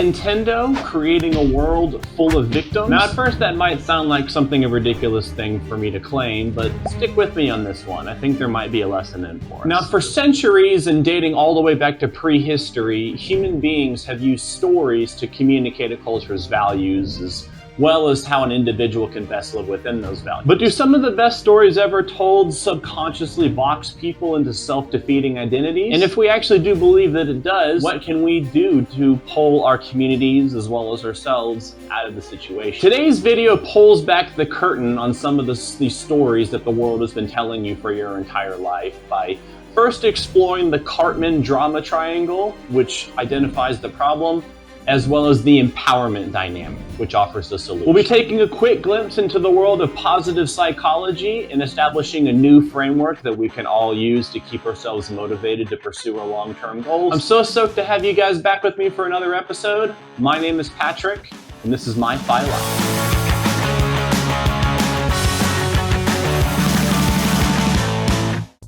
Nintendo creating a world full of victims? Now, at first that might sound like something a ridiculous thing for me to claim, but stick with me on this one. I think there might be a lesson in for us. Now, for centuries and dating all the way back to prehistory, human beings have used stories to communicate a culture's values as well as how an individual can best live within those values. But do some of the best stories ever told subconsciously box people into self-defeating identities? And if we actually do believe that it does, what can we do to pull our communities as well as ourselves out of the situation? Today's video pulls back the curtain on some of these stories that the world has been telling you for your entire life by first exploring the Karpman Drama Triangle, which identifies the problem, as well as the empowerment dynamic, which offers the solution. We'll be taking a quick glimpse into the world of positive psychology and establishing a new framework that we can all use to keep ourselves motivated to pursue our long-term goals. I'm so stoked to have you guys back with me for another episode. My name is Patrick, and this is My Fi Life.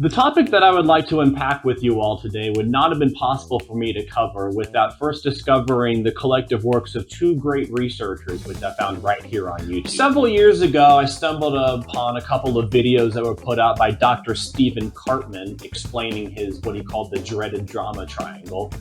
The topic that I would like to unpack with you all today would not have been possible for me to cover without first discovering the collective works of two great researchers, which I found right here on YouTube. Several years ago, I stumbled upon a couple of videos that were put out by Dr. Stephen Karpman explaining what he called the dreaded drama triangle,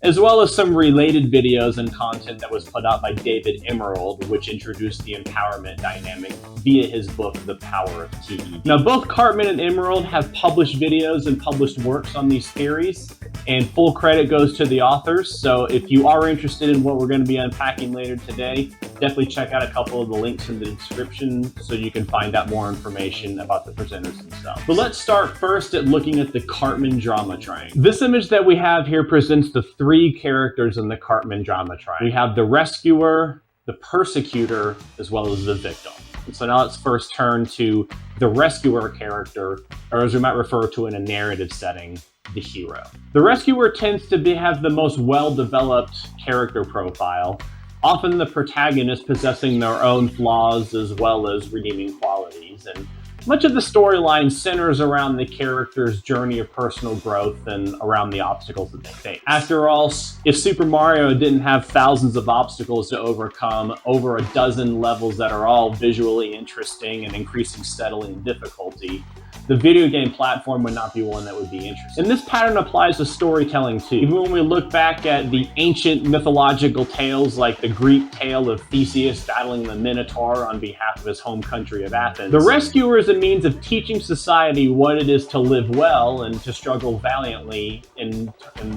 as well as some related videos and content that was put out by David Emerald, which introduced the empowerment dynamic via his book, The Power of TED. Now, both Karpman and Emerald have published videos and published works on these theories, and full credit goes to the authors. So if you are interested in what we're going to be unpacking later today, definitely check out a couple of the links in the description so you can find out more information about the presenters themselves. But let's start first at looking at the Karpman Drama Triangle. This image that we have here presents the three characters in the Karpman Drama Triangle. We have the rescuer, the persecutor, as well as the victim. And so now let's first turn to the rescuer character, or as we might refer to in a narrative setting, the hero. The rescuer tends to have the most well-developed character profile, often the protagonist possessing their own flaws as well as redeeming qualities. And much of the storyline centers around the character's journey of personal growth and around the obstacles that they face. After all, if Super Mario didn't have thousands of obstacles to overcome, over a dozen levels that are all visually interesting and increasing steadily in difficulty, the video game platform would not be one that would be interesting. And this pattern applies to storytelling too. Even when we look back at the ancient mythological tales like the Greek tale of Theseus battling the Minotaur on behalf of his home country of Athens, the rescuer is a means of teaching society what it is to live well and to struggle valiantly in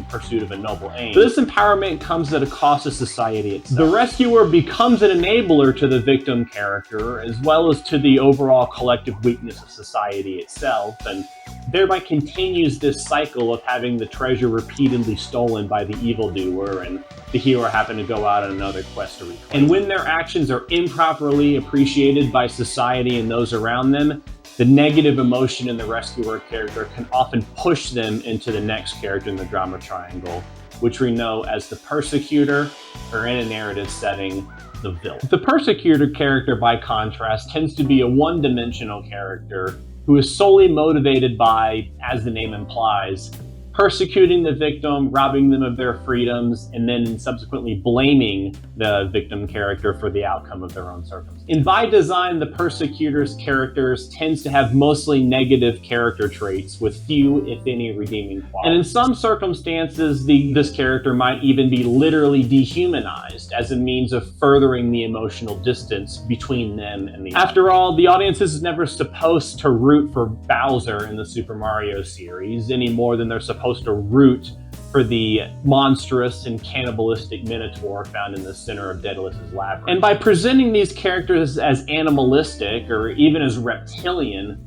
pursuit of a noble aim. So this empowerment comes at a cost to society itself. The rescuer becomes an enabler to the victim character as well as to the overall collective weakness of society itself, and thereby continues this cycle of having the treasure repeatedly stolen by the evildoer and the hero having to go out on another quest to reclaim. And when their actions are improperly appreciated by society and those around them, the negative emotion in the rescuer character can often push them into the next character in the drama triangle, which we know as the persecutor, or in a narrative setting, the villain. The persecutor character, by contrast, tends to be a one-dimensional character who is solely motivated by, as the name implies, persecuting the victim, robbing them of their freedoms, and then subsequently blaming the victim character for the outcome of their own circumstances. And by design, the persecutor's characters tends to have mostly negative character traits with few, if any, redeeming qualities. And in some circumstances, this character might even be literally dehumanized as a means of furthering the emotional distance between them and the After all, the audience is never supposed to root for Bowser in the Super Mario series any more than they're supposed to root for the monstrous and cannibalistic Minotaur found in the center of Daedalus's labyrinth. And by presenting these characters as animalistic or even as reptilian,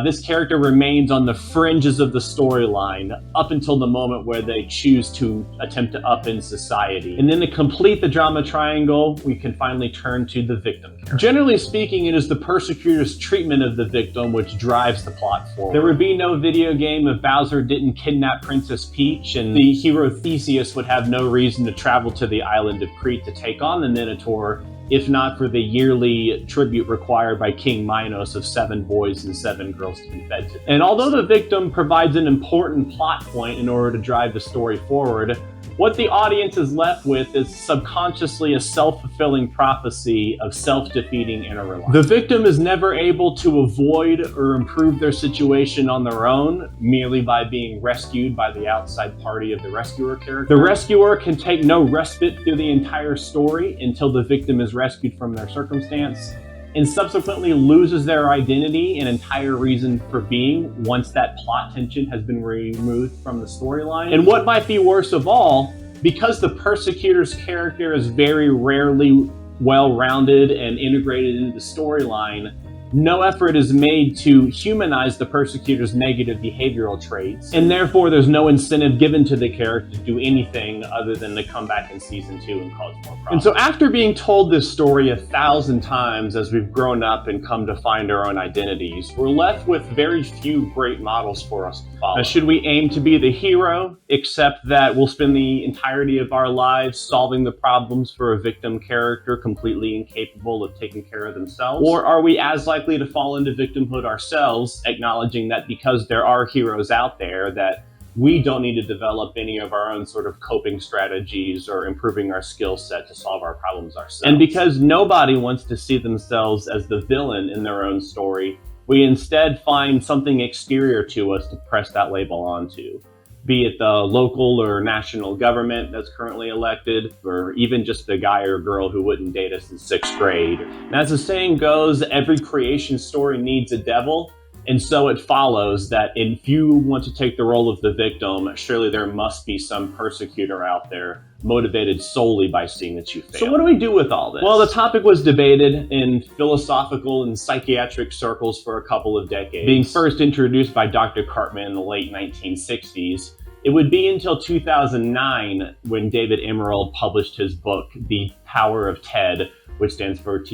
this character remains on the fringes of the storyline up until the moment where they choose to attempt to upend society. And then to complete the drama triangle, we can finally turn to the victim character. Generally speaking, it is the persecutor's treatment of the victim which drives the plot forward. There would be no video game if Bowser didn't kidnap Princess Peach, and the hero Theseus would have no reason to travel to the island of Crete to take on the Minotaur, if not for the yearly tribute required by King Minos of 7 boys and 7 girls to be fed to. And although the victim provides an important plot point in order to drive the story forward, what the audience is left with is subconsciously a self-fulfilling prophecy of self-defeating inner reliance. The victim is never able to avoid or improve their situation on their own merely by being rescued by the outside party of the rescuer character. The rescuer can take no respite through the entire story until the victim is rescued from their circumstance, and subsequently loses their identity and entire reason for being once that plot tension has been removed from the storyline. And what might be worse of all, because the Persecutor's character is very rarely well-rounded and integrated into the storyline, no effort is made to humanize the Persecutor's negative behavioral traits, and therefore there's no incentive given to the character to do anything other than to come back in season 2 and cause more problems. And so after being told this story 1,000 times as we've grown up and come to find our own identities, we're left with very few great models for us to follow. Now, should we aim to be the hero, except that we'll spend the entirety of our lives solving the problems for a victim character completely incapable of taking care of themselves? Or are we as likely to fall into victimhood ourselves, acknowledging that because there are heroes out there, that we don't need to develop any of our own sort of coping strategies or improving our skill set to solve our problems ourselves? And because nobody wants to see themselves as the villain in their own story, we instead find something exterior to us to press that label onto. Be it the local or national government that's currently elected, or even just the guy or girl who wouldn't date us in 6th grade. And as the saying goes, every creation story needs a devil, and so it follows that if you want to take the role of the victim, surely there must be some persecutor out there motivated solely by seeing that you fail. So what do we do with all this? Well, the topic was debated in philosophical and psychiatric circles for a couple of decades. Being first introduced by Dr. Karpman in the late 1960s, it would be until 2009 when David Emerald published his book, The Power of TED, which stands for TED,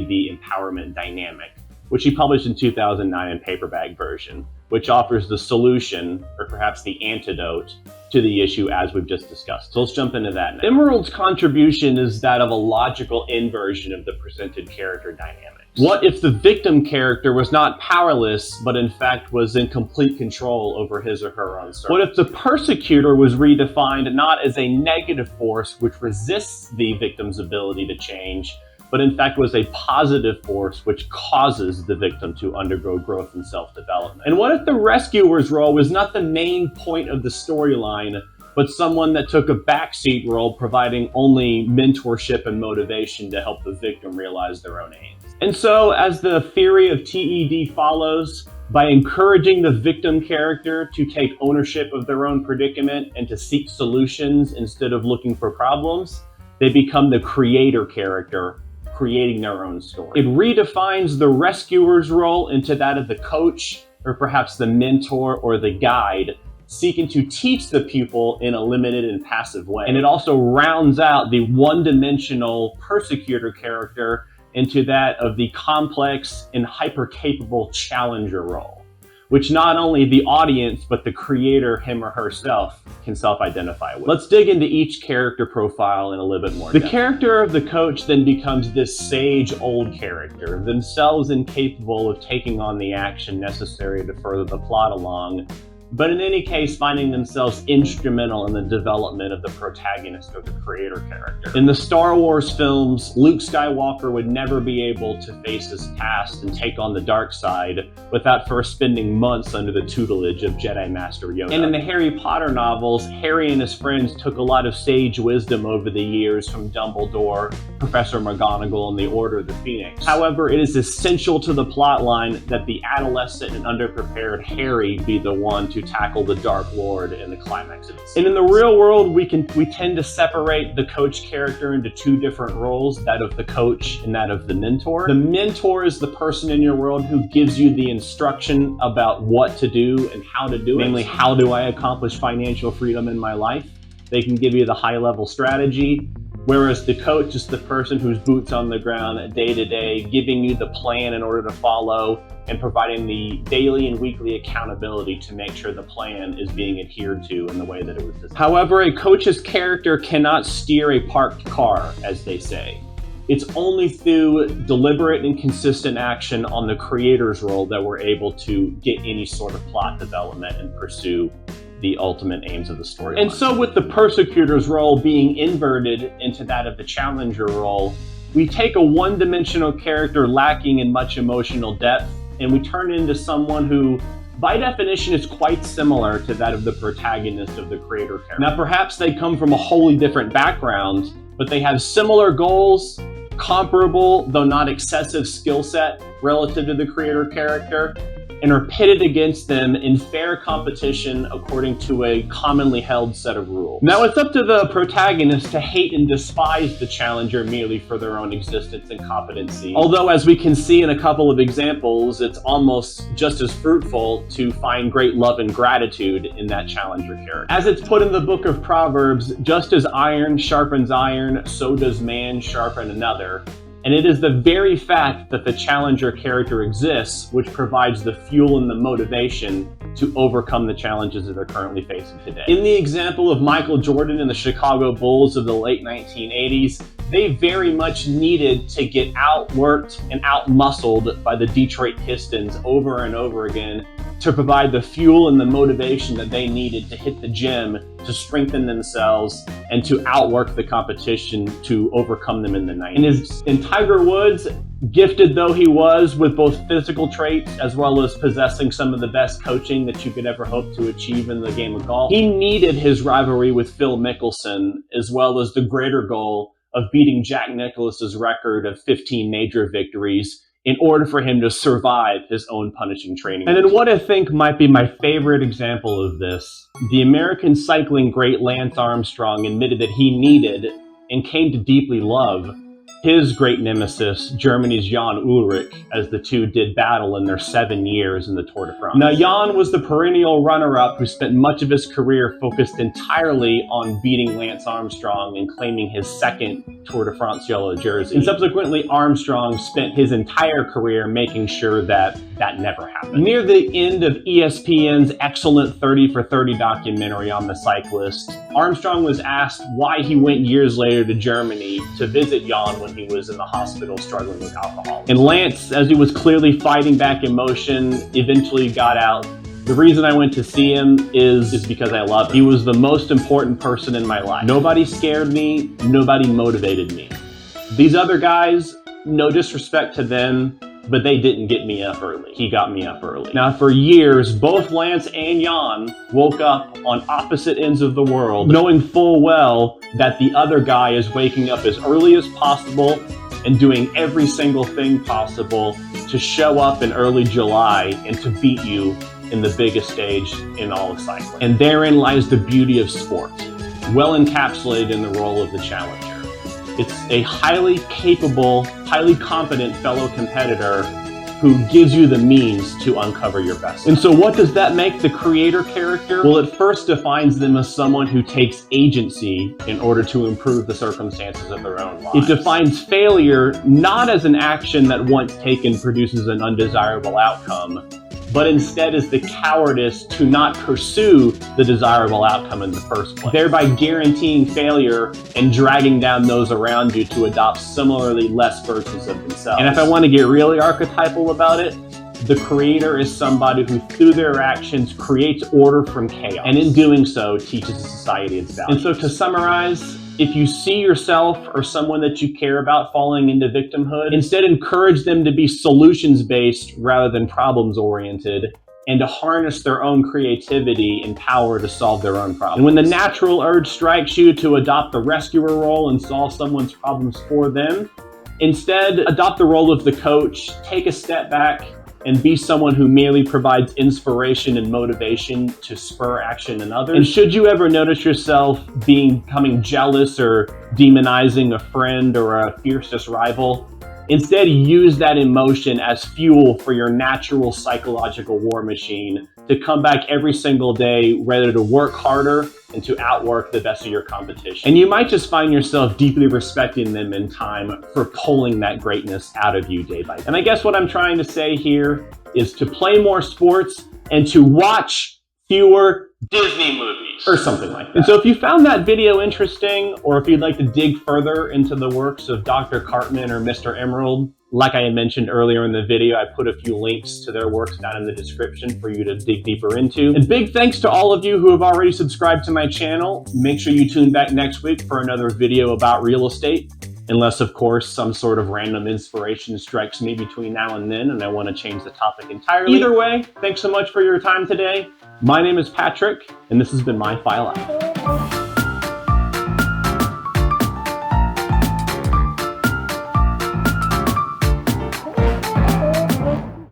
The Empowerment Dynamic, which he published in 2009 in paperback version, which offers the solution, or perhaps the antidote, to the issue as we've just discussed. So let's jump into that now. Emerald's contribution is that of a logical inversion of the presented character dynamics. What if the victim character was not powerless, but in fact was in complete control over his or her own circle? What if the persecutor was redefined not as a negative force which resists the victim's ability to change, but in fact was a positive force which causes the victim to undergo growth and self-development? And what if the rescuer's role was not the main point of the storyline, but someone that took a backseat role, providing only mentorship and motivation to help the victim realize their own aims? And so, as the theory of TED follows, by encouraging the victim character to take ownership of their own predicament and to seek solutions instead of looking for problems, they become the creator character, creating their own story. It redefines the rescuer's role into that of the coach, or perhaps the mentor or the guide, seeking to teach the pupil in a limited and passive way. And it also rounds out the one-dimensional persecutor character into that of the complex and hyper-capable challenger role, which not only the audience, but the creator, him or herself, can self-identify with. Let's dig into each character profile in a little bit more depth. The character of the coach then becomes this sage old character, themselves incapable of taking on the action necessary to further the plot along, but in any case finding themselves instrumental in the development of the protagonist or the creator character. In the Star Wars films, Luke Skywalker would never be able to face his past and take on the dark side without first spending months under the tutelage of Jedi Master Yoda. And in the Harry Potter novels, Harry and his friends took a lot of sage wisdom over the years from Dumbledore, Professor McGonagall, and the Order of the Phoenix. However, it is essential to the plotline that the adolescent and underprepared Harry be the one to tackle the Dark Lord in the climax of the series. And in the real world, we tend to separate the coach character into two different roles, that of the coach and that of the mentor. The mentor is the person in your world who gives you the instruction about what to do and how to do it. Namely, how do I accomplish financial freedom in my life? They can give you the high-level strategy, whereas the coach is the person who's boots on the ground day to day, giving you the plan in order to follow and providing the daily and weekly accountability to make sure the plan is being adhered to in the way that it was designed. However, a coach's character cannot steer a parked car, as they say. It's only through deliberate and consistent action on the creator's role that we're able to get any sort of plot development and pursue the ultimate aims of the story. And so with the Persecutor's role being inverted into that of the Challenger role, we take a one-dimensional character lacking in much emotional depth, and we turn it into someone who, by definition, is quite similar to that of the protagonist of the creator character. Now, perhaps they come from a wholly different background, but they have similar goals, comparable, though not excessive, skill set relative to the creator character, and are pitted against them in fair competition according to a commonly held set of rules. Now, it's up to the protagonist to hate and despise the challenger merely for their own existence and competency. Although, as we can see in a couple of examples, it's almost just as fruitful to find great love and gratitude in that challenger character. As it's put in the book of Proverbs, just as iron sharpens iron, so does man sharpen another. And it is the very fact that the challenger character exists which provides the fuel and the motivation to overcome the challenges that they're currently facing today. In the example of Michael Jordan and the Chicago Bulls of the late 1980s, they very much needed to get outworked and outmuscled by the Detroit Pistons over and over again to provide the fuel and the motivation that they needed to hit the gym, to strengthen themselves, and to outwork the competition to overcome them in the 90s. And Tiger Woods, gifted though he was with both physical traits as well as possessing some of the best coaching that you could ever hope to achieve in the game of golf, he needed his rivalry with Phil Mickelson as well as the greater goal of beating Jack Nicklaus's record of 15 major victories in order for him to survive his own punishing training. And then what I think might be my favorite example of this, the American cycling great Lance Armstrong admitted that he needed and came to deeply love his great nemesis, Germany's Jan Ullrich, as the two did battle in their 7 years in the Tour de France. Now, Jan was the perennial runner-up who spent much of his career focused entirely on beating Lance Armstrong and claiming his second Tour de France yellow jersey. And subsequently, Armstrong spent his entire career making sure that that never happened. Near the end of ESPN's excellent 30 for 30 documentary on the cyclist, Armstrong was asked why he went years later to Germany to visit Jan when he was in the hospital struggling with alcohol. And Lance, as he was clearly fighting back emotion, eventually got out, the reason I went to see him is because I love him. He was the most important person in my life. Nobody scared me, nobody motivated me. These other guys, no disrespect to them, but they didn't get me up early. He got me up early. Now, for years, both Lance and Jan woke up on opposite ends of the world, knowing full well that the other guy is waking up as early as possible and doing every single thing possible to show up in early July and to beat you in the biggest stage in all of cycling. And therein lies the beauty of sport, well encapsulated in the role of the challenger. It's a highly capable, highly competent fellow competitor who gives you the means to uncover your best. And so what does that make the creator character? Well, it first defines them as someone who takes agency in order to improve the circumstances of their own lives. It defines failure not as an action that once taken produces an undesirable outcome, but instead is the cowardice to not pursue the desirable outcome in the first place, thereby guaranteeing failure and dragging down those around you to adopt similarly less versions of themselves. And if I want to get really archetypal about it, the creator is somebody who, through their actions, creates order from chaos, and in doing so, teaches the society its values. And so to summarize, if you see yourself or someone that you care about falling into victimhood, instead encourage them to be solutions-based rather than problems-oriented, and to harness their own creativity and power to solve their own problems. And when the natural urge strikes you to adopt the rescuer role and solve someone's problems for them, instead adopt the role of the coach, take a step back, and be someone who merely provides inspiration and motivation to spur action in others. And should you ever notice yourself becoming jealous or demonizing a friend or a fiercest rival, instead use that emotion as fuel for your natural psychological war machine to come back every single day ready to work harder and to outwork the best of your competition. And you might just find yourself deeply respecting them in time for pulling that greatness out of you day by day. And I guess what I'm trying to say here is to play more sports and to watch fewer Disney movies or something like that. And so if you found that video interesting, or if you'd like to dig further into the works of Dr. Karpman or Mr. Emerald, Like I mentioned earlier in the video, I put a few links to their works down in the description for you to dig deeper into. And big thanks to all of you who have already subscribed to my channel. Make sure you tune back next week for another video about real estate. Unless, of course, some sort of random inspiration strikes me between now and then and I want to change the topic entirely. Either way, thanks so much for your time today. My name is Patrick, and this has been My File Out.